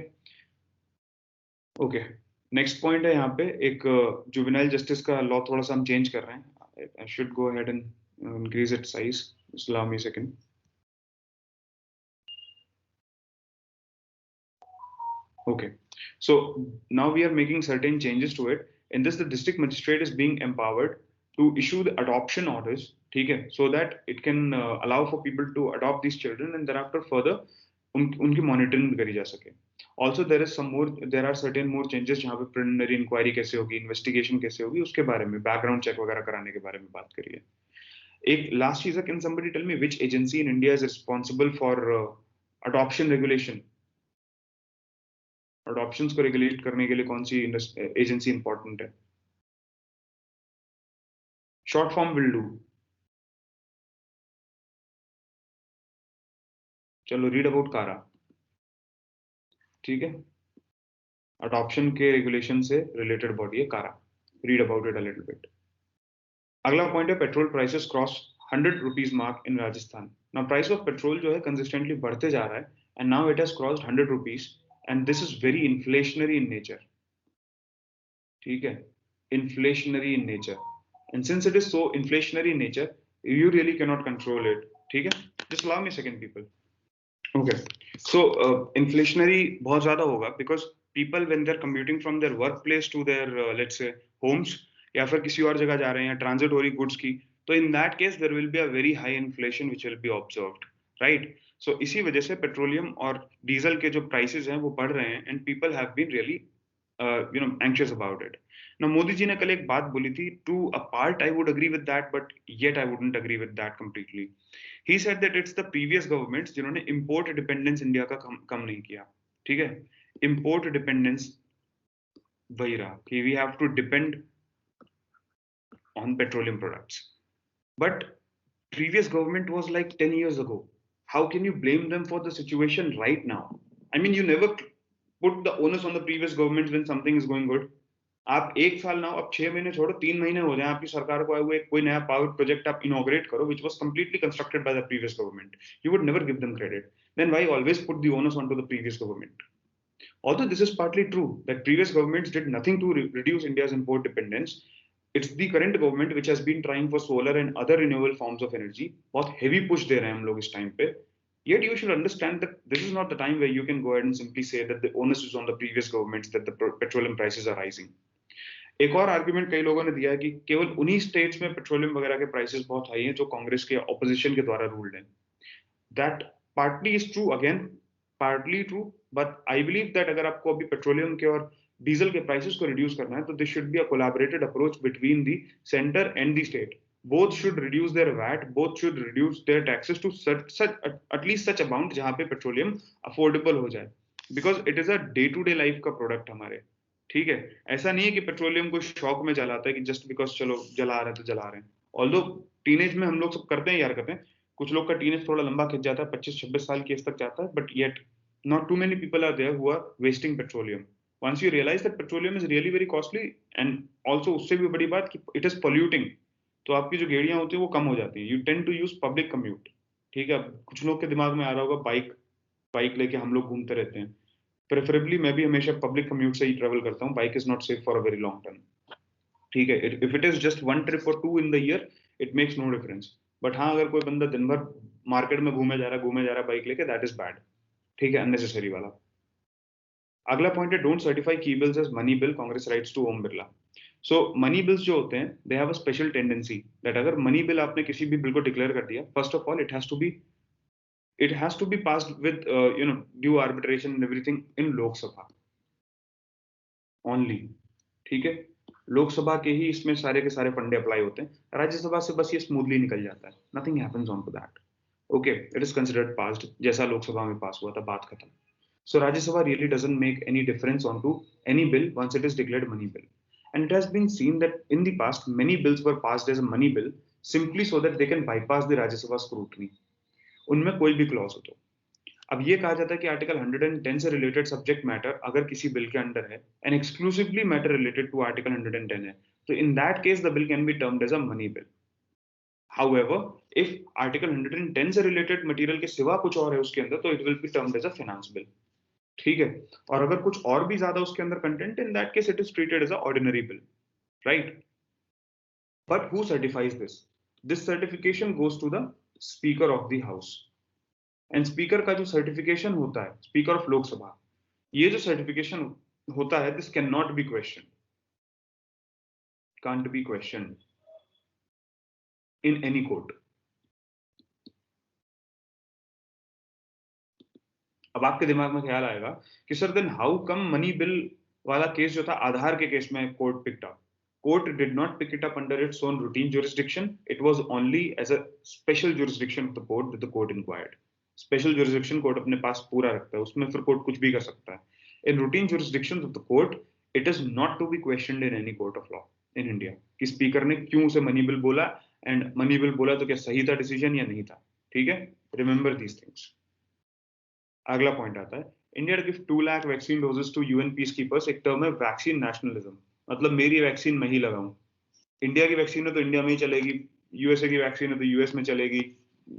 okay. Next point है यहाँ पे एक juvenile justice का law थोड़ा सा हम चेंज कर रहे हैं. I should go ahead and increase it size. Just allow me a second. Okay, so now we are making certain changes to it. In this, the district magistrate is being empowered to issue the adoption orders, okay, so that it can allow for people to adopt these children and thereafter further उनकी monitoring करी जा सके. Also, there are certain more changes जहाँ पे preliminary inquiry कैसे होगी, investigation कैसे होगी, उसके बारे में background check वगैरह कराने के बारे में बात करिए. एक last चीज़ है, can somebody tell me which agency in India is responsible for adoption regulation? Adoptions को रेगुलेट करने के लिए कौन सी एजेंसी इंपॉर्टेंट है? Short form will do. चलो, रीड अबाउट कारा. ठीक है, अडॉप्शन के रेगुलेशन से रिलेटेड बॉडी है कारा. Read about it a little bit. अगला पॉइंट है petrol prices cross 100 rupees mark in Rajasthan. Now price of petrol जो है कंसिस्टेंटली बढ़ते जा रहा है and now it has crossed 100 rupees. And this is very inflationary in nature. ठीक है, inflationary in nature. And since it is so inflationary in nature, you really cannot control it. ठीक है, just allow me a second, people. Okay, so inflationary बहुत ज़्यादा होगा because people when they're commuting from their workplace to their let's say homes या फिर किसी और जगह जा रहे हैं transit हो रही goods की, तो in that case there will be a very high inflation which will be observed, right? So इसी वजह से पेट्रोलियम और डीजल के जो प्राइसेस हैं वो बढ़ रहे हैं and people have been really anxious about it. Now Modi ji ने कल एक बात बोली थी, to a part I would agree with that but yet I wouldn't agree with that completely. He said that it's the previous governments जिन्होंने import dependence India का कम नहीं किया. ठीक है, इंपोर्ट डिपेंडेंस वही रहा कि we have to depend on petroleum products. But previous government was like 10 years ago. How can you blame them for the situation right now? I mean, you never put the onus on the previous governments when something is going good. आप एक साल ना, अब 6 महीने छोड़ो, 3 महीने हो जाए आपकी सरकार को आए हुए, कोई नया पावर प्रोजेक्ट आप इनॉग्रेट करो which was completely constructed by the previous government. You would never give them credit. Then why always put the onus onto the previous government? Although this is partly true that previous governments did nothing to reduce India's import dependence, it's the current government which has been trying for solar and other renewable forms of energy. बहुत heavy push दे रहे हैं हम लोग इस time पे. Yet you should understand that this is not the time where you can go ahead and simply say that the onus is on the previous governments that the petroleum prices are rising. एक और argument कई लोगों ने दिया है कि केवल उन्हीं स्टेट्स में पेट्रोलियम वगैरह के प्राइसेस बहुत हाई हैं जो कांग्रेस के ऑपोजिशन के द्वारा रूल्ड हैं. That partly is true, again partly true, but I believe that अगर आपको अभी पेट्रोलियम के और डीजल के प्राइसेस को रिड्यूस करना है तो this should be a collaborated approach between the centre and the state. Both should reduce their VAT, both should reduce their taxes to such at least such amount जहां पे petroleum affordable हो जाए, because it is a day to day life का product हमारे. ठीक है, ऐसा नहीं है कि पेट्रोलियम को शौक में जलाता है कि जस्ट बिकॉज चलो जला रहे हैं तो जला रहे हैं. ऑल्दो टीनेज में हम लोग सब करते हैं यार, करते हैं, कुछ लोग का टीनेज थोड़ा लंबा खिंच जाता है, 25-26 साल की एज तक जाता है, but yet not too many people are there who are wasting petroleum. Once you realize that petroleum is really very costly and also उससे भी बड़ी बात कि it is polluting, तो आपकी जो गाड़ियां होती है वो कम हो जाती है. You tend to use public commute. ठीक है, कुछ लोग के दिमाग में आ रहा होगा बाइक लेके हम लोग घूमते रहते हैं। प्रेफरेबली मैं भी हमेशा पब्लिक कम्यूट से ही ट्रेवल करता हूँ। Bike is not safe for a very long term. ठीक है, if it is just 1 trip और 2 in the year, it makes no difference. But हाँ, अगर कोई बंदा दिन भर मार्केट में घूमे जा रहा है बाइक लेके, दैट इज बैड। ठीक है, अननेसेसरी वाला। अगला पॉइंट है, don't certify key bills as money bill, Congress writes to Om Birla. So money bills जो होते हैं, they have a special tendency that अगर मनी बिल आपने किसी भी बिल को डिक्लेयर कर दिया, first of all it has to be passed with due arbitration and everything in Lok Sabha only। ठीक है, लोकसभा के ही इसमें सारे के सारे फंडे अप्लाई होते हैं। राज्यसभा से बस ये स्मूथली निकल जाता है, nothing happens on to that. Okay, it is considered passed, जैसा लोकसभा में पास हुआ था, बात खत्म। So Rajya Sabha really doesn't make any difference on to any bill once it is declared money bill. And it has been seen that in the past many bills were passed as a money bill simply so that they can bypass the Rajya Sabha scrutiny, उनमें कोई भी clause हो तो। अब ये कहा जाता है कि आर्टिकल 110 से रिलेटेड सब्जेक्ट मैटर अगर किसी बिल के अंडर है and exclusively matter related to article 110 है, तो in that case the bill can be termed as a money bill. However, if article 110 से रिलेटेड मटेरियल के सिवा कुछ और है उसके अंदर, तो it will be termed as a finance bill. ठीक है, और अगर कुछ और भी ज्यादा उसके अंदर content, in that case it is treated as an ordinary bill, right? But who certifies this? This certification goes to the speaker of the house. And speaker का जो सर्टिफिकेशन होता है, स्पीकर ऑफ लोकसभा, ये जो सर्टिफिकेशन होता है, this can not be question, can't be question in any court. अब आपके दिमाग में ख्याल आएगा कि sir then how come money bill वाला केस जो था आधार के केस में court picked up? Court did not pick it up under its own routine jurisdiction, it was only as a special jurisdiction of the court that the court inquired। Special jurisdiction court अपने पास पूरा रखता है, उसमें फिर court कुछ भी कर सकता है। In routine jurisdictions of the court, it is not to be questioned in any court of law in India कि स्पीकर ने क्यों उसे मनी बिल बोला, एंड मनी बिल बोला तो क्या सही था डिसीजन या नहीं था। ठीक है, रिमेंबर दीज थिंग्स। अगला पॉइंट आता है, India give 2 lakh vaccine doses to UN peacekeepers. एक टर्म है वैक्सीन नेशनलिज्म, मतलब मेरी वैक्सीन मैं ही लगाऊं। इंडिया की वैक्सीन है तो इंडिया में ही चलेगी, यूएसए की वैक्सीन है तो यूएस में चलेगी,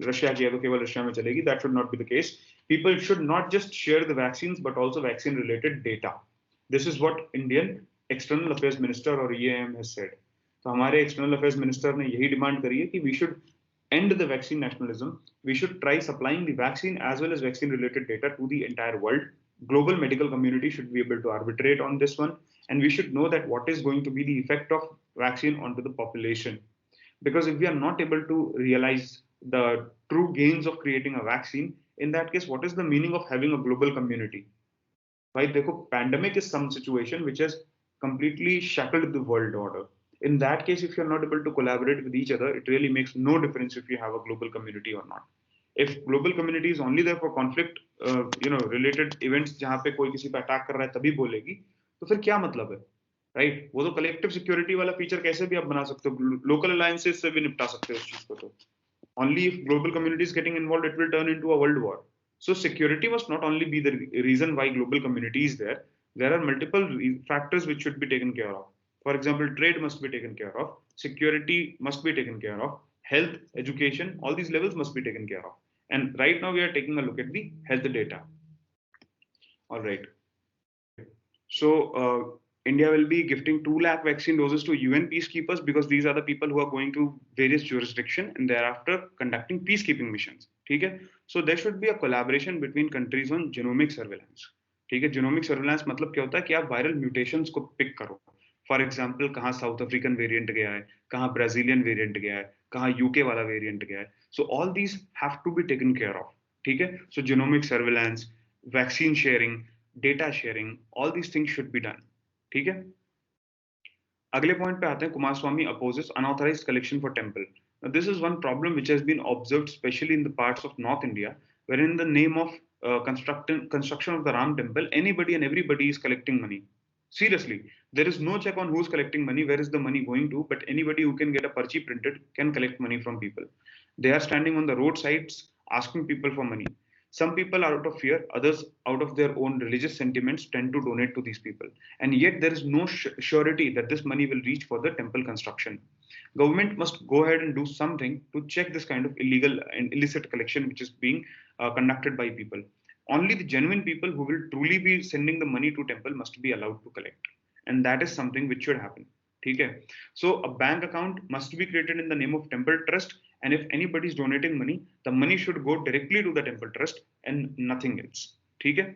रशिया की है तो केवल रशिया में चलेगी। That should not be the case. People should not just share the vaccines but also vaccine related data. This is what Indian external affairs minister और ईएम हैज सेड। तो हमारे एक्सटर्नल अफेयर्स मिनिस्टर ने यही demand करी है कि we should end the vaccine nationalism. We should try supplying the vaccine as well as vaccine related data to the entire world. Global medical community should be able to arbitrate on this one, and we should know that what is going to be the effect of vaccine onto the population. Because if we are not able to realize the true gains of creating a vaccine, in that case, what is the meaning of having a global community? Right? देखो, pandemic is some situation which has completely shackled the world order. In that case, if you're not able to collaborate with each other, it really makes no difference if you have a global community or not. If global community is only there for conflict related events जहाँ पे कोई किसी पे attack कर रहा है तभी बोलेगी, तो फिर क्या मतलब है, राइट? वो तो कलेक्टिव सिक्योरिटी वाला फीचर कैसे भी आप बना सकते हो, लोकल अलायंसेस से भी निपटा सकते हो उस चीज को। तो only if global community is getting involved, it will turn into a world war. So security must not only be the reason why global community is there. There are multiple factors which should be taken care of. For example, trade must be taken care of, security must be taken care of, health, education, all these levels must be taken care of. And right now we are taking a look at the health data. All right. So India will be gifting 2 lakh vaccine doses to UN peacekeepers because these are the people who are going to various jurisdiction and thereafter conducting peacekeeping missions. ठीक है? So there should be a collaboration between countries on genomic surveillance. ठीक है? Genomic surveillance मतलब क्या होता है कि आप वायरल म्यूटेशंस को पिक करो। फॉर एग्जाम्पल, कहाँ साउथ अफ्रीकन वेरिएंट गया है, कहाँ ब्राजीलियन वेरिएंट गया है, कहाँ यूके वाला वेरिएंट गया है। So all these have to be taken care of. ठीक है? So genomic surveillance, vaccine sharing, data sharing, all these things should be done. ठीक है? अगले पॉइंट पे आते हैं, Kumar Swamy opposes unauthorised collection for temple. This is one problem which has been observed specially in the parts of north India, where in the name of construction of the Ram temple, anybody and everybody is collecting money. Seriously, there is no check on who's collecting money, where is the money going to, but anybody who can get a parchi printed can collect money from people. They are standing on the roadsides asking people for money. Some people out of fear, others out of their own religious sentiments tend to donate to these people. And yet there is no surety that this money will reach for the temple construction. Government must go ahead and do something to check this kind of illegal and illicit collection which is being conducted by people. Only the genuine people who will truly be sending the money to temple must be allowed to collect. And that is something which should happen. Okay. So a bank account must be created in the name of temple trust, and if anybody is donating money, the money should go directly to the temple trust and nothing else. Okay.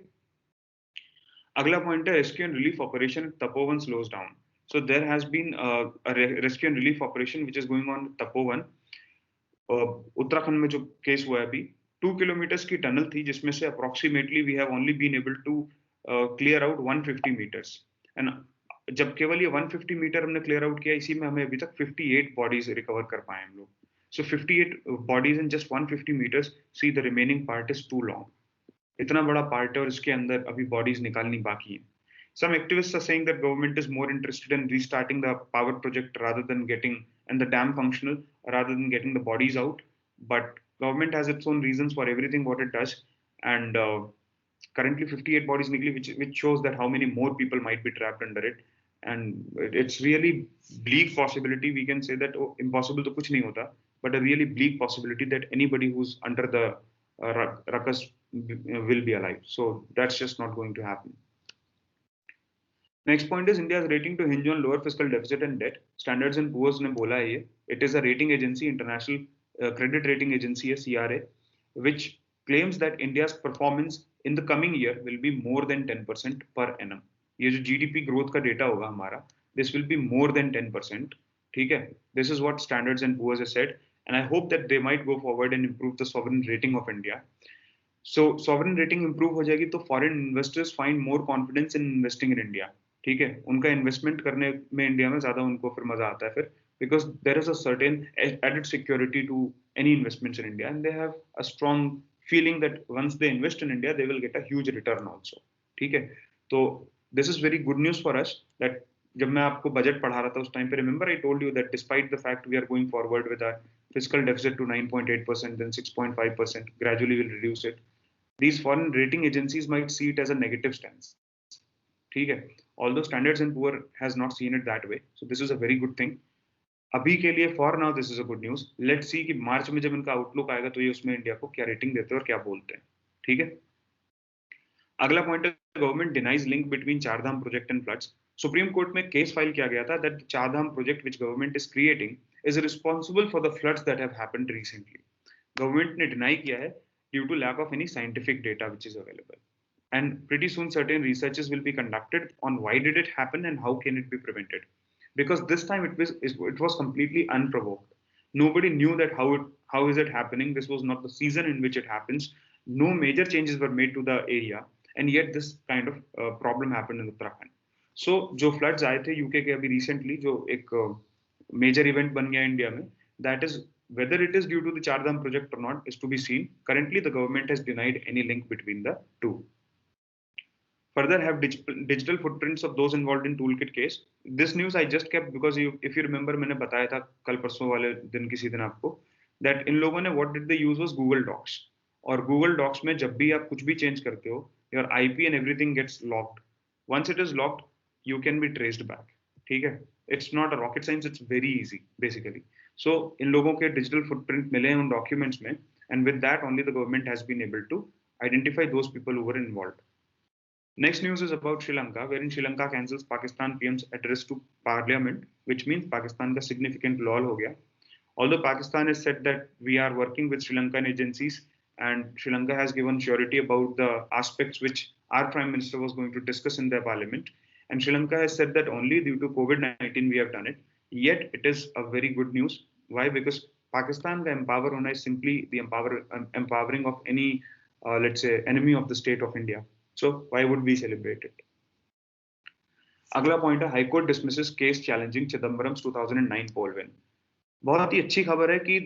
Agla point है rescue and relief operation at Tapovan slows down. So there has been a rescue and relief operation which is going on at Tapovan. Uttarakhand में जो case हुआ है अभी 2 kilometres की tunnel थी जिसमें से approximately we have only been able to clear out 150 metres and जब केवल ये 150 मीटर हमने क्लियर आउट किया इसी में हमें अभी तक 58 बॉडीज रिकवर कर पाए हम लोग. So 58 bodies in just 150 metres. See the remaining part is too long. इतना बड़ा पार्ट है और इसके अंदर अभी बॉडीज निकालनी बाकी है. Some activists are saying that government is more interested in restarting the power project rather than getting and the dam functional rather than getting the bodies out. But government has its own reasons for everything what it does. And currently 58 bodies nikli, which shows that how many more people might be trapped under it. And it's really bleak possibility. We can say that impossible to kuch nahi hota, but a really bleak possibility that anybody who's under the ruckus will be alive. So that's just not going to happen. Next point is India's rating to hinge on lower fiscal deficit and debt. Standards and Poor's ने बोला है ये. It is a rating agency, international credit rating agency है CRA, which claims that India's performance in the coming year will be more than 10% per annum. ये जो GDP growth का data होगा हमारा, this will be more than 10%. ठीक है? This is what Standards and Poor's has said, and I hope that they might go forward and improve the sovereign rating of India. So sovereign rating improve हो जाएगी तो foreign investors find more confidence in investing in India. ठीक है, उनका investment करने में India में ज्यादा उनको फिर मजा आता है फिर, because there is a certain added security to any investments in India and they have a strong feeling that once they invest in India they will get a huge return also. ठीक है, तो this is very good news for us that जब मैं आपको budget पढ़ा रहा था उस टाइम पे remember I told you that despite the fact we are going forward with our fiscal deficit to 9.8% then 6.5%, gradually will reduce it. These foreign rating agencies might see it as a negative stance. ठीक है, although Standards and Poor has not seen it that way, so this is a very good thing. अभी के लिए for now this is a good news. Let's see कि मार्च में जब इनका outlook आएगा तो ये उसमें इंडिया को क्या रेटिंग देते हैं और क्या बोलते हैं. ठीक है, अगला पॉइंट है government denies link between Chardham project and floods. Supreme Court में केस फाइल किया गया था that Chardham project which government is creating is responsible for the floods that have happened recently. Government ने डिनाई किया है due to lack of any scientific data which is available. And pretty soon certain researches will be conducted on why did it happen and how can it be prevented, because this time it was completely unprovoked. Nobody knew that how is it happening. This was not the season in which it happens. No major changes were made to the area and yet this kind of problem happened in Uttarakhand. So जो floods आए थे UK के अभी recently जो एक major event बन गया India में, that is whether it is due to the Chardham project or not is to be seen. Currently the government has denied any link between the two. Further have digital footprints of those involved in toolkit case. This news I just kept because if you remember मैंने बताया था कल परसों वाले दिन किसी दिन आपको that इन लोगों ने what did they use was Google Docs. और Google Docs में जब भी आप कुछ भी change करते हो your IP and everything gets locked. Once it is locked you can be traced back. ठीक है, it's not a rocket science, it's very easy basically. So इन लोगों के digital footprint मिले हैं उन documents में and with that only the government has been able to identify those people who were involved. Next news is about Sri Lanka, wherein Sri Lanka cancels Pakistan PM's address to Parliament, which means Pakistan का significant lull हो गया. Although Pakistan has said that we are working with Sri Lankan agencies and Sri Lanka has given surety about the aspects which our Prime Minister was going to discuss in their Parliament, and Sri Lanka has said that only due to COVID-19 we have done it. Yet it is a very good news. Why? Because Pakistan का empower होना is simply the empowering of any let's say enemy of the state of India. So why would we celebrate it? अगला point है high court dismisses case challenging Chidambaram's 2009 poll win. बहुत ही अच्छी खबर है कि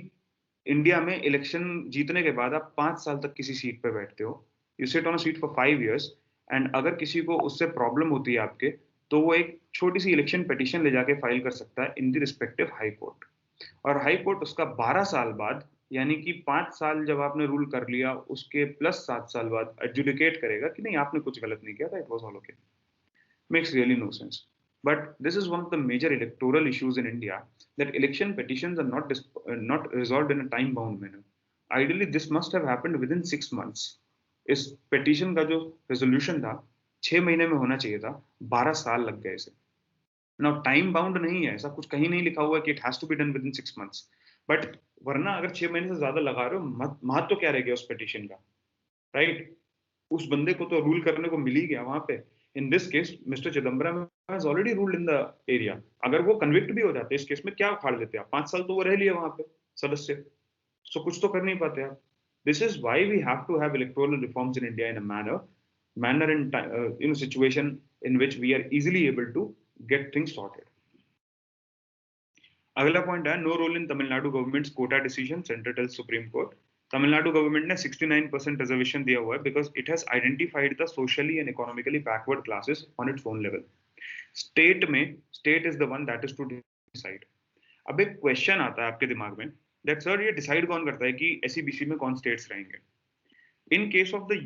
इंडिया में इलेक्शन जीतने के बाद आप 5 साल तक किसी सीट पे बैठते हो. You sit on a seat for 5 years and अगर किसी को उससे प्रॉब्लम होती है आपके तो वो एक छोटी सी इलेक्शन पिटीशन ले जाके फाइल कर सकता है in the respective high court. और हाई कोर्ट उसका 12 साल बाद यानी कि 5 साल जब आपने रूल कर लिया, उसके प्लस 7 साल बाद एडजुडिकेट करेगा कि नहीं आपने कुछ गलत नहीं किया था, it was all okay. Makes really no sense. But this is one of the major electoral issues in India, that election petitions are not resolved in a time-bound manner. Ideally, this must have happened within 6 months. इस petition का जो resolution था 6 महीने में होना चाहिए था, 12 साल लग गए इसे. Now time bound नहीं है, ऐसा कुछ कहीं नहीं लिखा हुआ है कि it has to be done within 6 months. But वरना अगर 6 महीने से ज्यादा लगा रहे हो, महत्व क्या रह गया उस petition का, right? उस बंदे को तो रूल करने को मिल ही गया वहां पे. In this case mister Chidambaram has already ruled in the area. अगर वो कन्विक्ट भी हो जाते इस केस में, क्या उखाड़ लेते आप? 5 साल तो वो रह लिए वहां पे सदस्य, सो कुछ तो कर नहीं पाते आप. This is why we have to have electoral reforms in India in a manner in a situation in which we are easily able to get things sorted. अगला पॉइंट है, no role in Tamil Nadu government's quota decision, centre tells Supreme Court. Tamil Nadu government ने 69% reservation दिया हुआ है because it has identified the socially and economically backward classes on its own level. State is the one that is to decide. अब एक question आता है आपके दिमाग में दैट सर ये डिसाइड कौन करता है कि एसईबीसी में कौन स्टेट्स रहेंगे? In case of the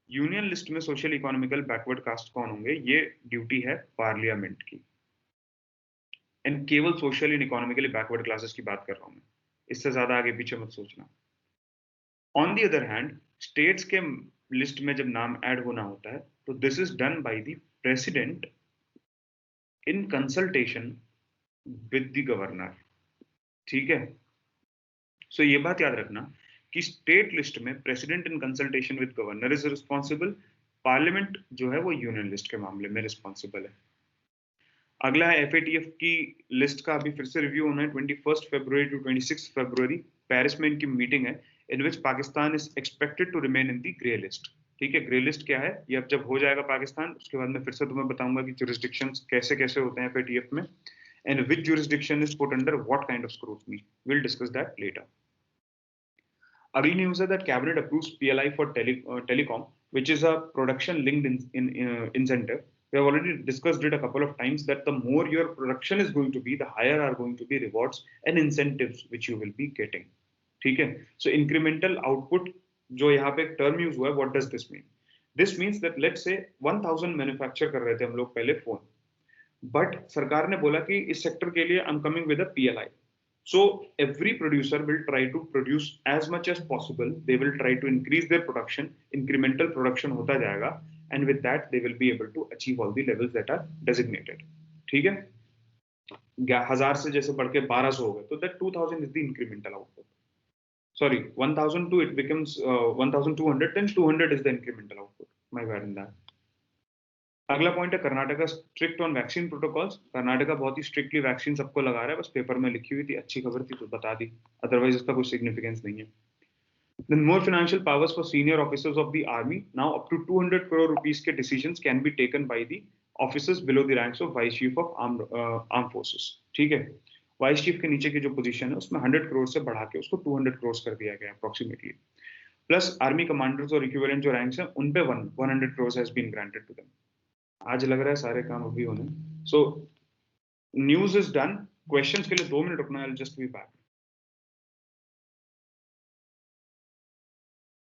union list में सोशल इकोनॉमिकल बैकवर्ड कास्ट कौन होंगे, ये ड्यूटी है पार्लियामेंट की. एंड केवल social and economically backward classes की बात कर रहा हूं मैं, इससे ज्यादा आगे पीछे मत सोचना. On the other hand, states के लिस्ट में जब नाम ऐड होना होता है तो this is done by the president in consultation with the governor. ठीक है, सो ये बात याद रखना कि स्टेट लिस्ट में president in consultation with governor is responsible. Parliament जो है वो यूनियन लिस्ट के मामले में रिस्पॉन्सिबल है. अगला है एफएटीएफ की लिस्ट का अभी फिर से रिव्यू होना है 21 फरवरी टू 26 फरवरी. पेरिस में इनकी मीटिंग है in which Pakistan is expected to remain in the grey list. ठीक है, ग्रे लिस्ट क्या है ये अब जब हो जाएगा पाकिस्तान, उसके बाद मैं फिर से तुम्हें बताऊंगा कि जुरिस्डिक्शंस कैसे कैसे होते हैं एफएटीएफ में and which jurisdiction is put under what kind of scrutiny. Will discuss that later. अगली न्यूज है that cabinet approves PLI for telecom which is a production linked incentive. We have already discussed it a couple of times that the more your production is going to be, the higher are going to be rewards and incentives which you will be getting. ठीक है, so incremental output जो यहाँ पे term use हुआ है, what does this mean? This means that let's say 1000 manufacture कर रहे थे हम लोग पहले फोन, बट सरकार ने बोला कि इस सेक्टर के लिए I'm coming with a PLI. So every producer will try to produce as much as possible. They will try to increase their production. Incremental production होता जाएगा, and with that they will be able to achieve all the levels that are designated. ठीक है, 1000 से जैसे बढ़ के 1200 हो गए, तो that 2000 is the incremental output. Sorry, 1000 to it becomes 1200, then 200 is the incremental output. My bad in that. अगला पॉइंट है Karnataka strict on vaccine protocols. Karnataka बहुत ही स्ट्रिक्टली वैक्सीन सबको लगा रहा है, बस पेपर में लिखी हुई थी, अच्छी खबर थी तो बता दी, अदरवाइज इसका कोई सिग्निफिकेंस नहीं है. Then more financial powers for senior officers of the army. Now up to 200 crore rupees के decisions can be taken by the officers below the ranks of vice chief of armed forces. ठीक है, vice chief के नीचे की जो position है उसमें 100 करोड़ से बढ़ा के उसको 200 करोड़ कर दिया गया अप्रोक्सीमेटली. प्लस आर्मी कमांडर्स और इक्विवेलेंट जो रैंक्स हैं उन पे 100 crore has been granted to them. आज लग रहा है सारे काम अभी होने. So news is done. Questions के लिए 2 मिनट रुकना, I will just be back.